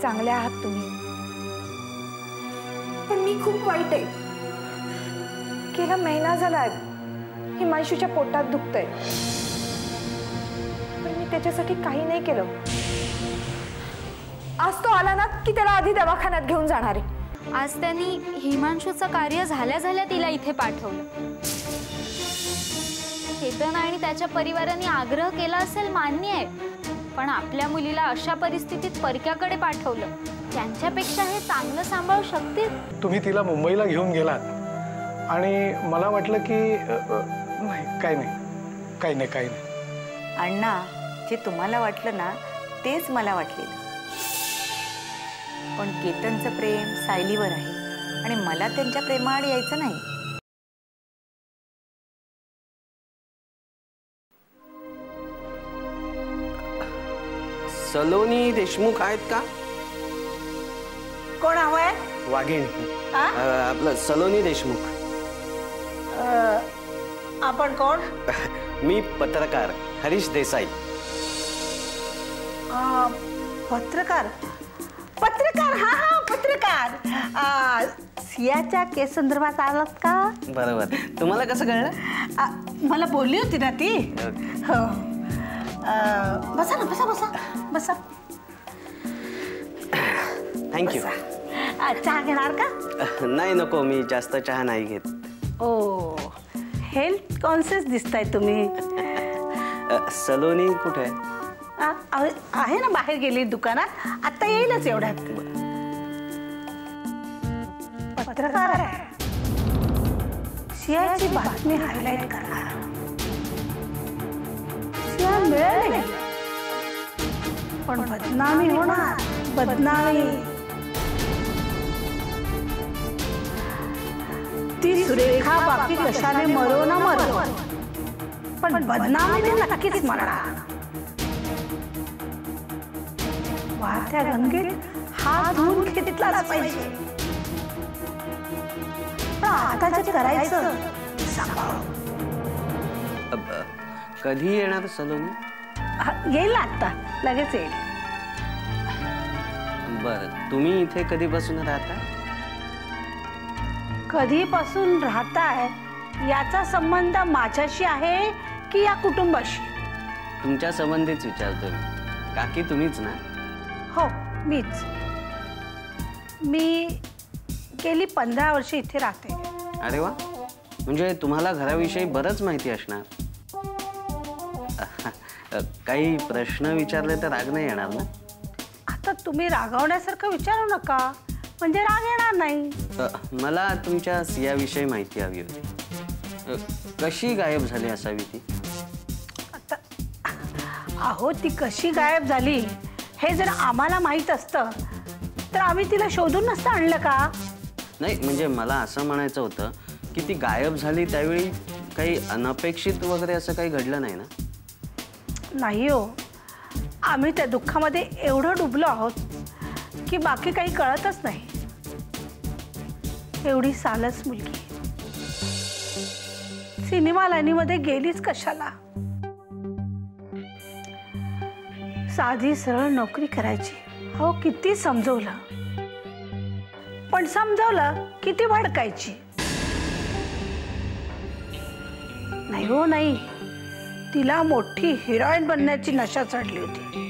चांगले आहात तुम्ही, पण मी खूप वाईट आहे। गेला महिना झाला हिमांशूच्या पोटात दुखतंय, पण मी त्याच्यासाठी काही नाही केलं। आज तो आला ना की त्याला आधी दवाखान्यात घेऊन जाणार आहे। आज त्यांनी हिमांशूचं कार्य झाल्या झाल्या तिला इथे पाठवलं। केतन आणि त्याच्या परिवाराने आग्रह केला असेल मान्य आहे, पण आपल्या मुलीला अशा परिस्थितीत परक्याकडे पाठवलं, त्यांच्यापेक्षा हे चांगलं सांभाळू शकतील? तुम्ही तिला मुंबईला घेऊन गेलात आणि मला वाटलं की नाही, काही नाही। अण्णा, जे तुम्हाला वाटलं ना तेच मला वाटलेलं, पण केतनचं प्रेम सायलीवर आहे आणि मला त्यांच्या प्रेमाआड यायचं नाही। सलोनी देशमुख आहेत का? कोण हवंय? वाघीण आपलं सलोनी देशमुख। आपण कोण? मी पत्रकार हरीश देसाई। पत्रकार? हा पत्रकार। सियाच्या केस संदर्भात आलात का? बरोबर। तुम्हाला कसं कळलं? मला बोलली होती ना ती। हो, बसा ना, बसा। थँक्यू। चहा घेणार का? नाही, नको, मी जास्त चहा नाही घेत। ओ, हेल्थ कॉन्शियस दिसताय तुम्ही। सलोनी कुठे आहे ना, बाहेर गेली दुकानात, आता येईलच एवढ्यात। पत्रकार आहे, सियाची बातमी हायलाइट करणार। सिया मिळाली पण बदनामी होणार, बदनामी। ती सुरेखा बाकी कशाने मरो ना मरो, पण बदनामीने नक्कीच मरणार। वाहत्या गंगेत हात धुवून घेतलाच पाहिजे, पण आता जे करायचं सांभाळून। कधी येणार सलोनी? येईल आता, लगेच येईल। बरं, तुम्ही इथे कधीपासून राहता? कधीपासून राहताय याचा संबंध माझ्याशी आहे की या कुटुंबाशी? तुमच्या संबंधीच विचारतो मी। काकी तुम्हीच ना? हो, मीच। मी गेली 15 वर्ष इथे राहते। अरे वा, म्हणजे तुम्हाला घराविषयी बरंच माहिती असणार। काही प्रश्न विचारले तर राग नाही येणार ना? आता तुम्ही रागवण्यासारखं विचारू नका, म्हणजे राग येणार नाही। मला तुमच्या सियाविषयी माहिती हवी होती। कशी गायब झाली असावी ती? आता अहो, ती कशी गायब झाली हे जर आम्हाला माहित असतं तर आम्ही तिला शोधून नसतं आणलं का? नाही, म्हणजे मला असं म्हणायचं होतं की ती गायब झाली त्यावेळी काही अनपेक्षित वगैरे असं काही घडलं नाही ना? नाही हो, आम्ही त्या दुःखामध्ये एवढं डुबलो आहोत की बाकी काही कळतच नाही। एवढी सालस मुलगी सिनेमा लाईनीमध्ये गेलीच कशाला? साधी सरळ नोकरी करायची. हो किती समजवलं, पण समजवलं किती भडकायची. नाही हो नाही, तिला मोठी हिरोईन बनण्याची नशा चढली होती.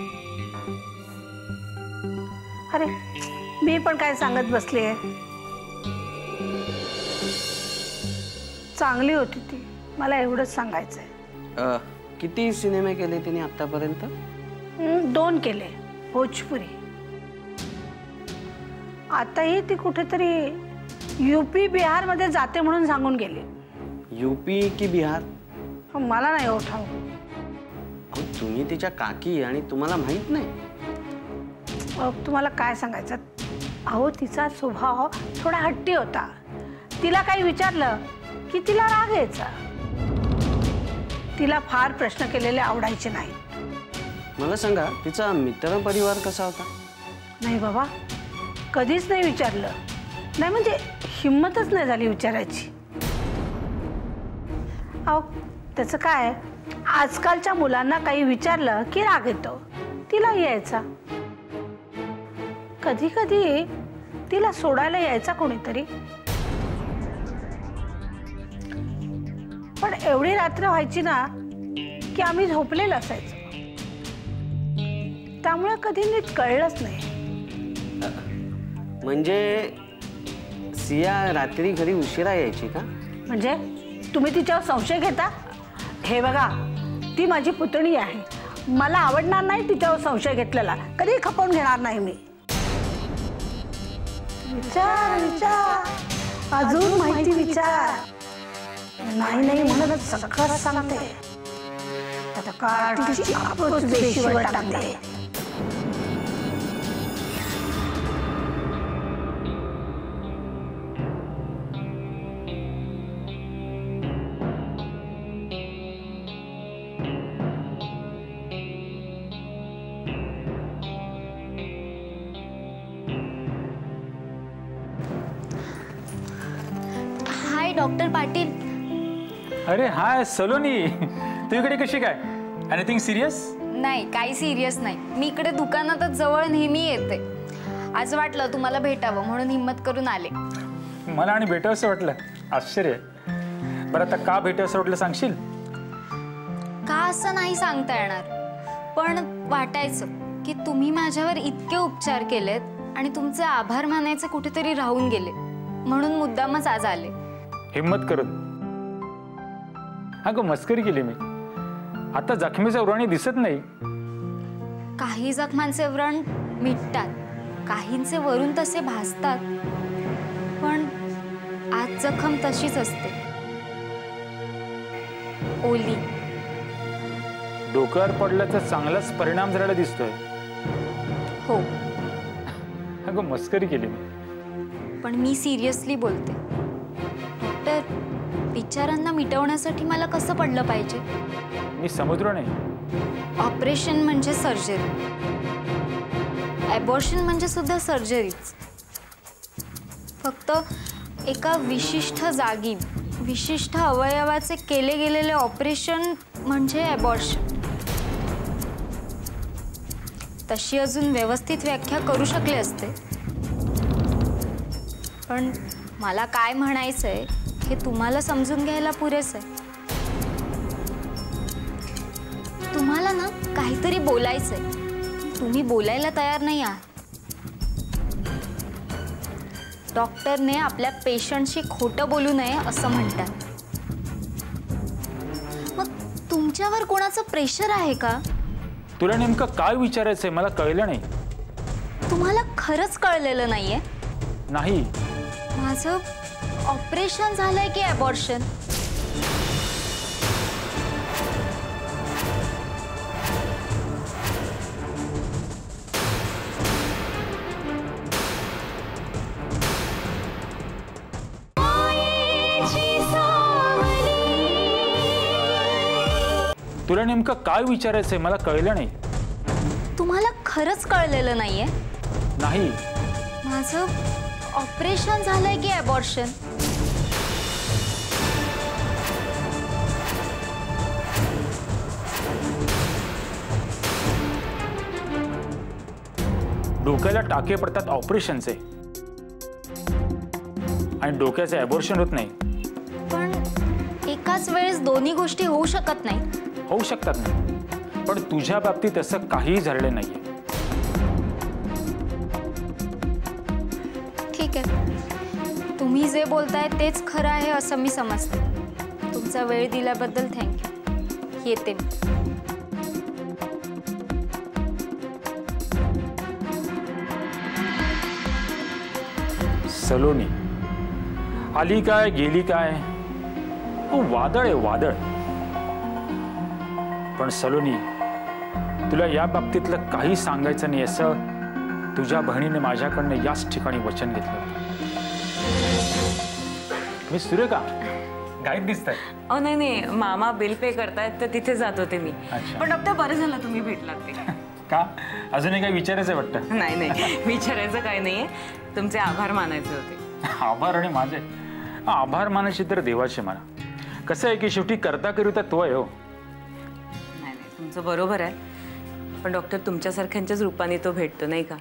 अरे मी पण काय सांगत बसली आहे. चांगली होती ती, मला एवढंच सांगायचंय. किती सिनेमे केले तिने आतापर्यंत? 2 केले भोजपुरी. आताही ती कुठेतरी UP बिहार मध्ये जाते म्हणून सांगून गेली. UP की बिहार? मला नाही ओठाव. तुम्ही तिच्या काकी आणि तुम्हाला माहित नाही? तुम्हाला काय सांगायचं. अहो तिचा स्वभाव थोडा हट्टी होता. तिला काही विचारलं की तिला राग यायचा. तिला फार प्रश्न केलेले आवडायचे नाही. मला सांगा तिचा मित्र परिवार कसा होता? नाही बाबा, कधीच नाही विचारलं. नाही म्हणजे हिम्मतच नाही झाली विचारायची. अहो त्याचं काय, आजकालच्या मुलांना काही विचारलं की राग येतो. तिला यायचा. कधी कधी तिला सोडायला यायचा कोणीतरी. पण एवढी रात्र व्हायची ना की आम्ही झोपलेलं असायचो. त्यामुळे कधी नीट कळलंच नाही. म्हणजे सिया रात्री घरी उशिरा यायची का? म्हणजे तुम्ही तिच्यावर संशय घेता? हे बघा, ती माझी पुतणी आहे. मला आवडणार नाही तिच्यावर संशय घेतलेला. कधी खपवून घेणार नाही मी. विचार विचार, अजून माहिती विचार. नाही नाही म्हणूनच सगळं सांगते. आता काठीची आपच बेशीवर टाकते. हाय डॉक्टर पाटील. अरे हाय सलोनी, तू इकडे कशी काय? Anything serious? नाही काही सिरियस नाही. मी इकडे दुकानातच जवळ नेहमी येते. आज वाटलं तुम्हाला भेटावं म्हणून हिम्मत करून आले. मला आणि भेटावंसं वाटलं. आश्चर्य. बरं आता का भेटावंसं वाटलं सांगशील? का असं नाही सांगता येणार, पण वाटायचं की तुम्ही माझ्यावर इतके उपचार केलेत आणि तुमचे आभार मानायचे कुठेतरी राहून गेले, म्हणून मुद्दामच आज आले. हिम्मत करून? अगं मस्करी केली मी. आता जखमीचा व्रण दिसत नाही. काही जखमांचे व्रण मिटतात, काहींचे वरून तसे भासतात, पण आज जखम तशीच असते, ओली. डोक्यावर पडल्याचा चांगलाच परिणाम झालेला दिसतोय. हो. अगं मस्करी केली मी. पण मी सिरियसली बोलते. डॉक्टर, विचारांना मिटवण्यासाठी मला कसं पडलं पाहिजे? मी समुद्र नाही. ऑपरेशन म्हणजे सर्जरी, ॲबॉर्शन म्हणजे सुद्धा सर्जरीच. फक्त एका विशिष्ट जागी विशिष्ट अवयवाचे केले गेलेले ऑपरेशन म्हणजे ॲबॉर्शन. तशी अजून व्यवस्थित व्याख्या करू शकले असते, पण मला काय म्हणायचंय हे तुम्हाला समजून घ्यायला पुरेसं आहे. तुम्हाला ना काहीतरी बोलायचंय, तुम्ही बोलायला तयार नाही आहात. डॉक्टरने आपल्या पेशंटशी खोटं बोलू नये असं म्हणतात. मग तुमच्यावर कोणाचं प्रेशर आहे का? तुला नेमकं काय विचारायचंय मला कळलं नाही. तुम्हाला खरंच कळलेलं नाहीये? नाही. माझं ऑपरेशन झालंय की ॲबॉर्शन? तुला नेमकं काय विचारायचंय मला कळलं नाही. तुम्हाला खरंच कळलेलं नाहीये? नाही. माझं ऑपरेशन झालंय की ॲबॉर्शन? डोक्याला टाके पडतात ऑपरेशनचे, आणि डोक्याचे ॲबॉर्शन होत नाही. पण एकाच वेळेस दोन्ही गोष्टी होऊ शकत नाही. होऊ शकतात ना, पण तुझ्या बाबतीत असं काहीही झालेलं नाहीये. ठीक आहे, तुम्ही जे बोलताय तेच खरं आहे असं मी समजते. तुमचा वेळ दिल्याबद्दल थँक्यू. येते मी. सलोनी आली काय गेली काय, वादळ आहे वादळ. पण सलोनी, तुला या बाबतीतलं काही सांगायचं नाही असं तुझ्या बहिणीने माझ्याकडनं याच ठिकाणी वचन घेतलं. मी सुरेखा गाईड दिसत आहे. अहो नाही नाही, मामा बिल पे करतायत तर तिथे जात होते मी. अच्छा. पण डॉक्टर बरं झालं तुम्ही भेटलात ते. का अजूनही काही विचारायचं वाटतं? नाही नाही, विचारायचं काही नाहीये, तुमचे आभार मानायचे होते. आभार आणि माझे आभार मानायचे तर देवाचे म्हणा. कसं आहे की शेवटी करता करिता तो आहे. हो नाही नाही, तुमचं बरोबर आहे. पण डॉक्टर तुमच्यासारख्यांच्याच रूपाने तो भेटतो नाही का.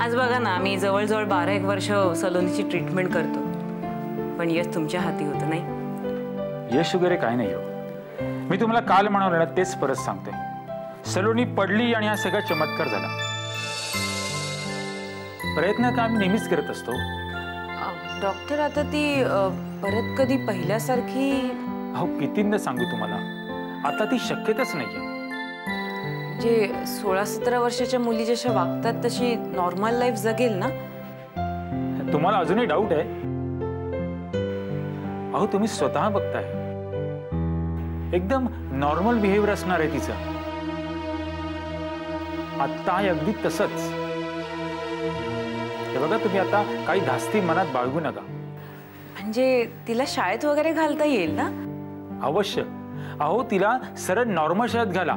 आज बघा ना, आम्ही जवळजवळ 12-1 वर्ष सलोनीची ट्रीटमेंट करतो, पण यश तुमच्या हाती होतं नाही. यश वगैरे काय नाही हो. मी तुम्हाला काल म्हणालो ना तेच परत सांगतोय. सलोनी पडली आणि हा सगळा चमत्कार झाला. प्रयत्न का आम्ही नेहमीच करत असतो. डॉक्टर आता ती परत कधी पहिल्यासारखी. अहो कितींदा सांगू तुम्हाला, आता ती शक्यताच नाहीये. जे 16-17 वर्षाच्या मुली जशा वागतात तशी नॉर्मल लाईफ जगेल ना. तुम्हाला अजूनही डाऊट आहे? अहो तुम्ही स्वतः बघताय, एकदम नॉर्मल बिहेवियर असणार आहे तिचं. आता अगदी तसंच. हे बघा, तुम्ही आता काही धास्ती मनात बाळगू नका. म्हणजे तिला शाळेत वगैरे घालता येईल ना? अवश्य. अहो तिला सरळ नॉर्मल शाळेत घाला,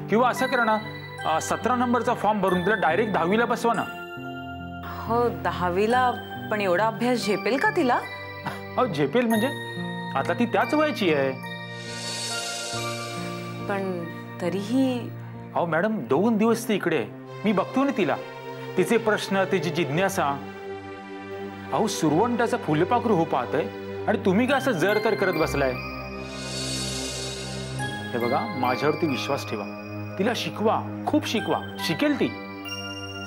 किंवा असं करा ना, 17 नंबरचा फॉर्म भरून तिला डायरेक्ट 10वीला बसवा ना. हो 10वीला, पण एवढा अभ्यास झेपेल का तिला? अहो झेपेल म्हणजे आता ती त्याच वयाची आहे. पण तरीही. अहो मॅडम, 2 दिवस ती इकडे आहे, मी बघतो ना तिला, तिचे प्रश्न, तिची जिज्ञासा. अहो सुरवंटाचं फुलपाखरू हो पाहतंय आणि तुम्ही काय असं जर तर करत बसलाय. हे बघा, माझ्यावरती विश्वास ठेवा. तिला शिकवा, खूप शिकवा. शिकेल ती.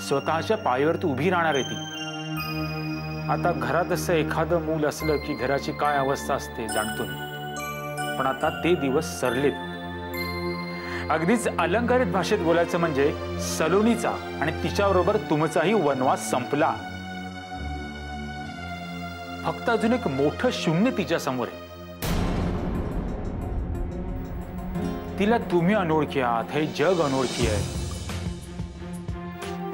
स्वतःच्या पायावरती उभी राहणार आहे ती. आता घरात असं एखादं मूल असलं की घराची काय अवस्था असते जाणतो. पण आता ते दिवस सरलेत. अगदीच अलंकारित भाषेत बोलायचं म्हणजे सलोनीचा आणि तिच्याबरोबर तुमचाही वनवास संपला. फक्त अजून एक मोठं शून्य तिच्या समोर आहे. तिला तुम्ही अनोळखी आहात, हे जग अनोळखी आहे.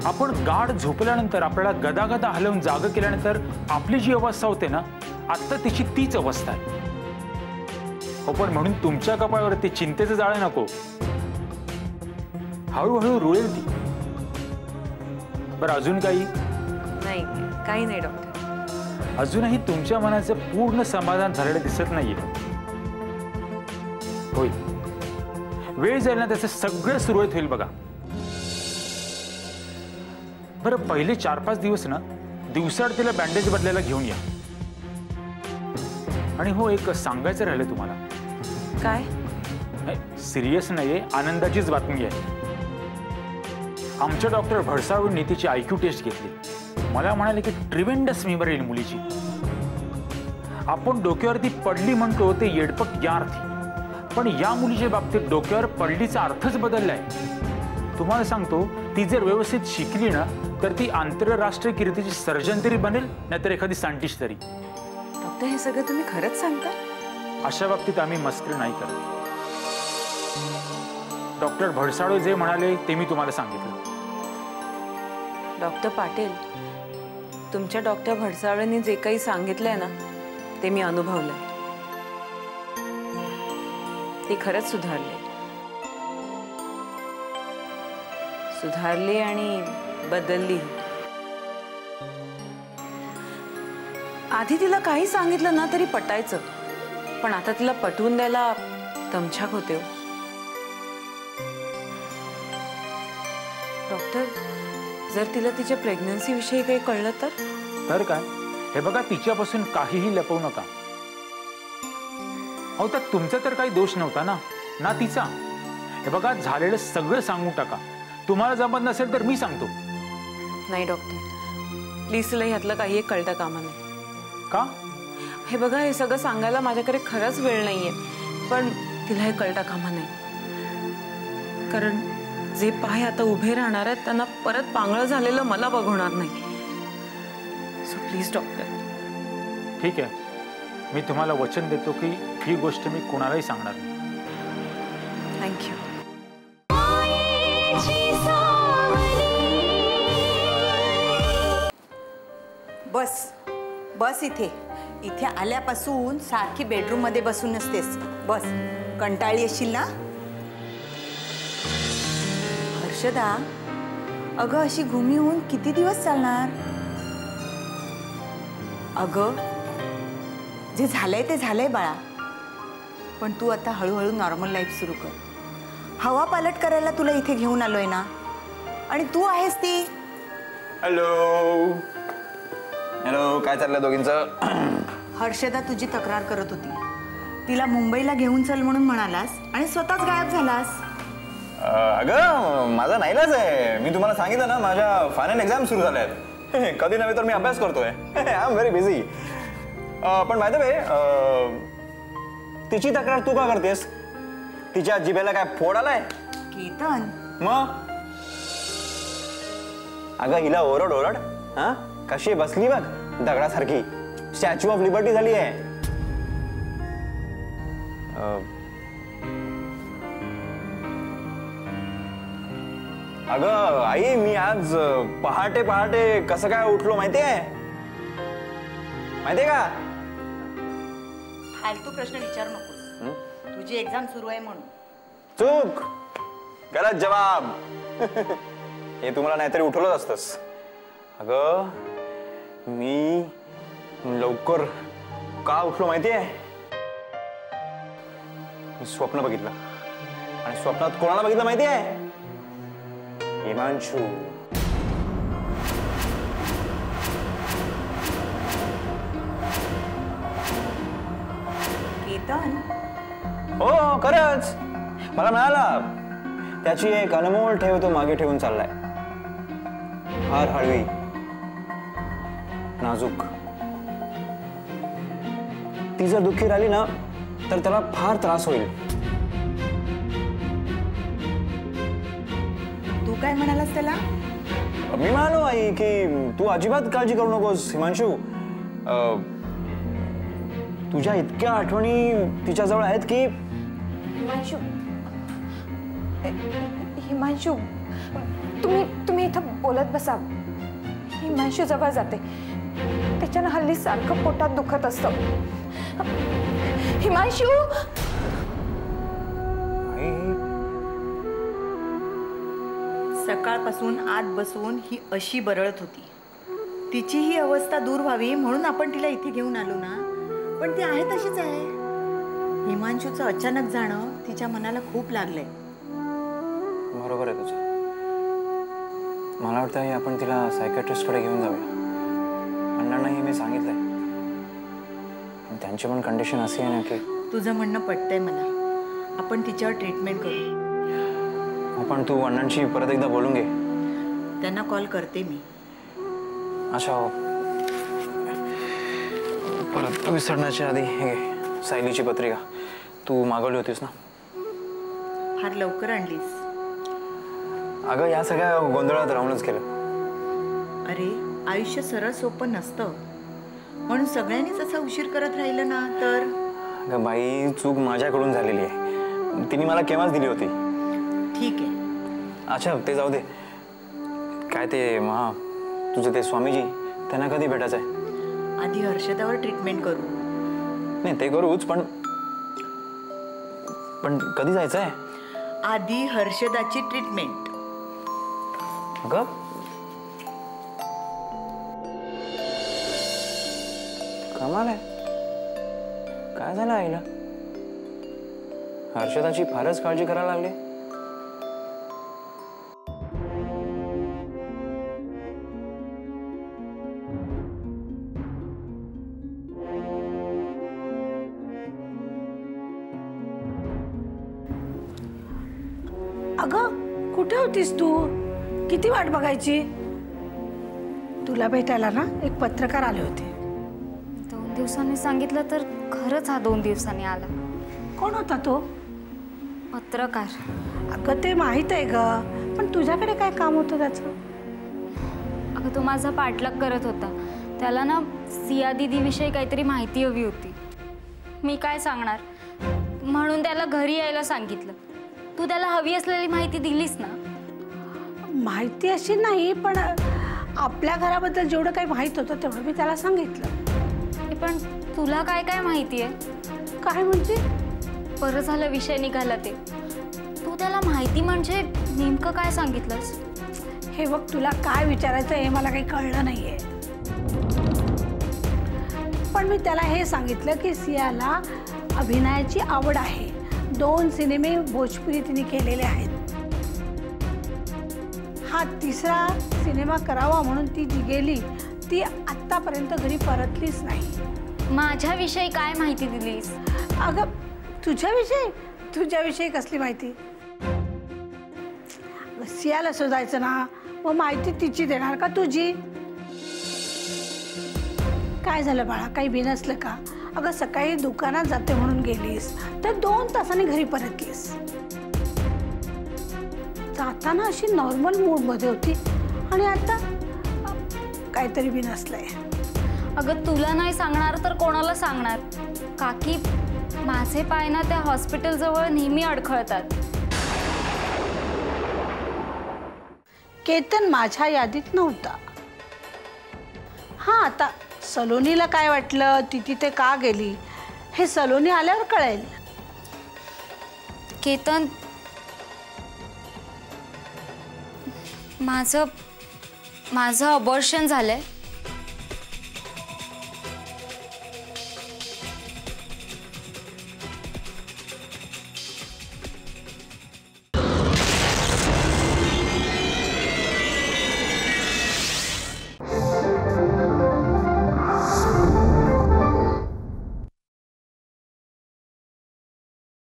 आपण गाढ झोपल्यानंतर, आपल्याला गदागदा हलवून जाग केल्यानंतर आपली जी अवस्था होते ना, आता तिची तीच अवस्था आहे. हो, पण म्हणून तुमच्या कपाळावरती चिंतेचं जाळं नको. हळूहळू रुळेल ती. बरं अजून काही? नाही, काही नाही डॉक्टर. अजूनही तुमच्या मनाचं पूर्ण समाधान झालेलं दिसत नाहीये. होईल, वेळ जाईल ना त्याचं सगळं सुरळीत होईल बघा. बरं पहिले 4-5 दिवस ना दिवसाआड तिला बँडेज बदलायला घेऊन या. आणि हो, एक सांगायचं राहिलं तुम्हाला. काय? सिरियस नाहीये, आनंदाचीच बातमी आहे. आमच्या डॉक्टर भडसावळींनी तिची IQ टेस्ट घेतली. मला म्हणाले की ट्रिमेंडस मेमरी येईल मुलीची. आपण डोक्यावरती पडली म्हणतो ते येडपट या अर्थी, पण या मुलीच्या बाबतीत डोक्यावर पडलीचा अर्थच बदललाय. तुम्हाला सांगतो, ती जर व्यवस्थित शिकली ना तर ती आंतरराष्ट्रीय कीर्तीची सर्जन तरी बनेल, नाहीतर एखादी सायंटिस्ट तरी. डॉक्टर, हे सगळं तुम्ही खरंच सांगता? अशा बाबतीत आम्ही मस्करी नाही करत. डॉक्टर भडसाळे जे म्हणाले ते मी तुम्हाला सांगितलं. डॉक्टर पाटील, तुमच्या डॉक्टर भडसावळेंनी जे काही सांगितलंय ना ते मी अनुभवलंय. ती खरंच सुधारली आणि बदलली. आधी तिला काही सांगितलं ना तरी पटायचं, पण आता तिला पटवून द्यायला दमछाक होते. डॉक्टर, जर तिला तिच्या प्रेग्नन्सी विषयी काही कळलं तर काय हे बघा, तिच्यापासून काहीही लपवू नका. अहो त्यात तुमचा तर काही दोष नव्हता ना तिचा. हे बघा, झालेलं सगळं सांगून टाका. तुम्हाला जमत नसेल तर मी सांगतो. नाही डॉक्टर, प्लीज तिला ह्यातलं काही एक कळता कामा नाही. का? हे बघा, हे सगळं सांगायला माझ्याकडे खरंच वेळ नाहीये, पण तिला हे कळता कामा नाही. कारण जे पाय आता उभे राहणार आहेत त्यांना परत पांगळं झालेलं मला बघवणार नाही. So please doctor. ठीक आहे, मी तुम्हाला वचन देतो की ही गोष्ट मी कोणालाही सांगणार नाही. थँक्यू. बस बस इथे इथे आल्यापासून सारखी बेडरूम मध्ये बसून नसतेस. बस, कंटाळी असशील ना. हर्षदा, अगं अशी घुमी होऊन किती दिवस चालणार? अगं जे झालंय ते झालंय बाळा, पण तू आता हळूहळू नॉर्मल लाईफ सुरू कर. हवा पालट करायला तुला इथे घेऊन आलोय ना, आणि तू आहेस ती. हॅलो हॅलो, काय चाललंय दोघींचं? हर्षदा तुझी तक्रार करत होती. तिला मुंबईला घेऊन चल म्हणून म्हणालास आणि स्वतःच गायब झालास. अगं माझा नाईलाज आहे. मी तुम्हाला सांगितलं ना, माझ्या फायनल एक्झाम सुरू झाल्या आहेत. कधी नव्हे तर मी अभ्यास करतोय. I am very busy. पण बाय द वे, तिची तक्रार तू का करतेस? तिच्या जिभेला काय फोड आलाय? केतन, मग अगं हिला ओरड ओरड. हा, कशी बसली बघ दगडासारखी. स्टॅच्यू ऑफ लिबर्टी झाली आहे. अगं आई, मी आज पहाटे पहाटे कसं काय उठलो माहितीये का? फालतू प्रश्न विचारू नकोस. तुझी एक्झाम सुरू आहे म्हणून. चूक, गलत जवाब. हे तुम्हाला नाहीतरी उठवलंच असतंस. अगं मी लवकर का उठलो माहितीये? मी स्वप्न बघितलं, आणि स्वप्नात कोणाला बघितलं माहितीये? हिमांशू. केतन, हो खरंच, मला मिळाला. त्याची एक अनमोल ठेव तो मागे ठेवून चाललाय. फार हळवी, नाजूक. ती जर दुःखी राहिली ना तर त्याला फार त्रास होईल. तू काय म्हणालास त्याला? मी म्हणालो आई की तू अजिबात काळजी करू नकोस हिमांशू. तुझ्या इतक्या आठवणी तिच्याजवळ आहेत की. हिमांशू, तुम्ही इथं बोलत बसा. हिमांशू जवळ जाते. त्याच्यानं हल्ली सारखं पोटात दुखत असतं. हिमांशू, सकाळपासून आत बसून ही अशी बरळत होती. तिची ही अवस्था दूर व्हावी म्हणून आपण तिला इथे घेऊन आलो ना, पण ती आहे तशीच आहे. हिमांशूचं अचानक जाणं तिच्या मनाला खूप लागलंय. बरोबर आहे तुझं. मला वाटतं आपण तिला सायकॅट्रिस्टकडे घेऊन जाऊया. अण्णांनाही मी सांगितलंय. त्यांची पण कंडिशन अशी आहे ना की. तुझं म्हणणं पटतंय मला. आपण तिच्यावर ट्रीटमेंट करू. पण तू अण्णांशी परत एकदा बोलून घे. त्यांना कॉल करते मी. अच्छा, परत विसरण्याच्या आधी हे सायलीची पत्रिका तू मागवली होतीस ना. फार लवकर आणलीस. अगं या सगळ्या गोंधळात राहूनच केलं. अरे आयुष्य सरळ सोपं नसतं, म्हणून सगळ्यांनीच असं उशीर करत राहिलं ना तर. अगं बाई, चूक माझ्याकडून झालेली आहे. तिने मला केव्हाच दिली होती. ठीक आहे. अच्छा ते जाऊ दे. काय ते तुझे ते स्वामीजी, त्यांना कधी भेटायचं आहे? आधी हर्षदावर ट्रीटमेंट करू. नाही ते करूच, पण कधी जायचं आहे? आधी हर्षदाची ट्रीटमेंट. अगं कमाल आहे. काय झालं आईला? हर्षदाची फारच काळजी करायला लागली. होतीस तू? किती वाट बघायची? तुला भेटायला ना एक पत्रकार आले होते. 2 दिवसांनी सांगितलं तर खरंच हा 2 दिवसांनी आला. कोण होता तो? पत्रकार. अगं ते माहीत आहे ग, पण तुझ्याकडे काय काम होतं त्याचं? अगं तो माझा पाठलाग करत होता. त्याला ना सिया दीदीविषयी काहीतरी माहिती हवी होती. मी काय सांगणार, म्हणून त्याला घरी यायला सांगितलं. तू त्याला हवी असलेली माहिती दिलीस ना? माहिती अशी नाही, पण आपल्या घराबद्दल जेवढं काही माहीत होतं तेवढं मी त्याला सांगितलं. पण तुला काय काय माहिती आहे? काय म्हणजे? बरं झालं विषय निघाला ते. तू त्याला माहिती म्हणजे नेमकं काय सांगितलंस? हे बघ, तुला काय विचारायचं हे मला काही कळलं नाहीये, पण मी त्याला हे सांगितलं की सियाला अभिनयाची आवड आहे. 2 सिनेमे भोजपुरी तिने केलेले आहेत. हा 3रा सिनेमा करावा म्हणून ती जी गेली ती आत्तापर्यंत घरी परतलीच नाही. माझ्याविषयी काय माहिती दिलीस? अगं तुझ्याविषयी कसली माहिती? सियाला शोधायचं ना, मग माहिती तिची देणार का तुझी? काय झालं बाळा, काही बिनसलं का? अगं सकाळी दुकानात जाते म्हणून गेलीस तर 2 तासांनी घरी परतलीस. जाताना अशी नॉर्मल मूडमध्ये होती आणि आता काहीतरी बिनसलंय. अगं तुला नाही सांगणार तर कोणाला सांगणार? काकी, माझे पाय ना त्या हॉस्पिटलजवळ नेहमी अडखळतात. केतन माझ्या यादीत नव्हता. हां, आता सलोनीला काय वाटलं, ती तिथे का गेली हे सलोनी आल्यावर कळेल. केतन, माझं अबॉर्शन झालंय.